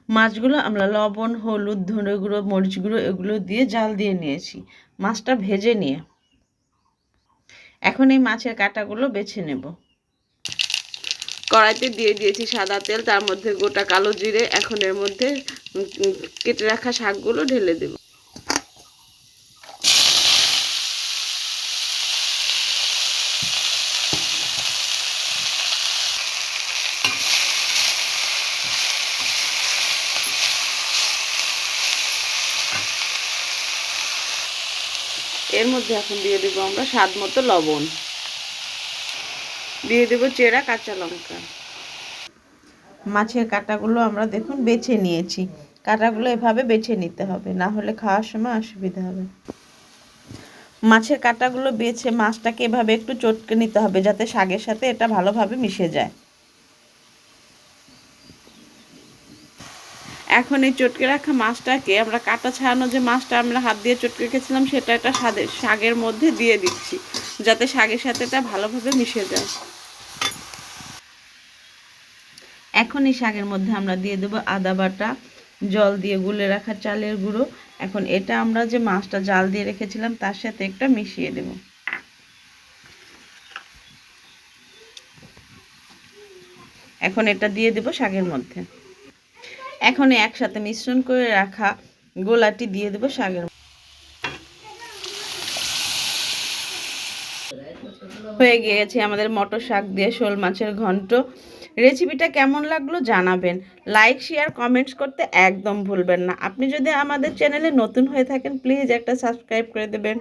মাছগুলো আমরা লবণ, হলুদ, ধনে গুঁড়ো, মরিচ গুঁড়ো এগুলো দিয়ে জাল দিয়ে নিয়েছি মাছটা ভেজে নিয়ে। এখন এই মাছের কাঁটাগুলো বেছে নেব। কড়াইতে দিয়ে দিয়েছি সাদা তেল, তার মধ্যে গোটা কালো জিরে। এখন এর মধ্যে কেটে রাখা শাকগুলো ঢেলে দেব। এর মধ্যে এখন দিয়ে দেবো আমরা স্বাদ মতো লবণ, দিয়ে দেবো চেরা কাঁচা লঙ্কা। মাছের কাঁটাগুলো আমরা দেখুন বেছে নিয়েছি। কাঁটাগুলো এভাবে বেছে নিতে হবে, না হলে খাওয়ার সময় অসুবিধা হবে। মাছের কাঁটাগুলো বেছে মাছটাকে এভাবে একটু চটকে নিতে হবে, যাতে শাকের সাথে এটা ভালোভাবে মিশে যায়। এখন এই চটকে রাখা মাছটাকে আমরা কাঁটা ছাড়ানো যে মাছটা আমরা হাত দিয়ে চটকে রেখেছিলাম সেটা একটা শাকের মধ্যে দিয়ে দিচ্ছি, যাতে শাকের সাথে এটা ভালোভাবে মিশে যায়। এখন এই শাকের মধ্যে আমরা দিয়ে দেবো আদা বাটা, জল দিয়ে গুলে রাখা চালের গুঁড়ো। এখন এটা আমরা যে মাছটা জাল দিয়ে রেখেছিলাম তার সাথে একটা মিশিয়ে দেব। এখন এটা দিয়ে দেব শাকের মধ্যে। এখন একসাথে মিশ্রণ করে রাখা গোলাটি দিয়ে দেব শাকের। হয়ে গিয়েছে আমাদের মটর শাক দিয়ে শোল মাছের ঘন্ট। রেসিপিটা কেমন লাগলো জানাবেন। লাইক, শেয়ার, কমেন্টস করতে একদম ভুলবেন না। আপনি যদি আমাদের চ্যানেলে নতুন হয়ে থাকেন প্লিজ একটা সাবস্ক্রাইব করে দেবেন।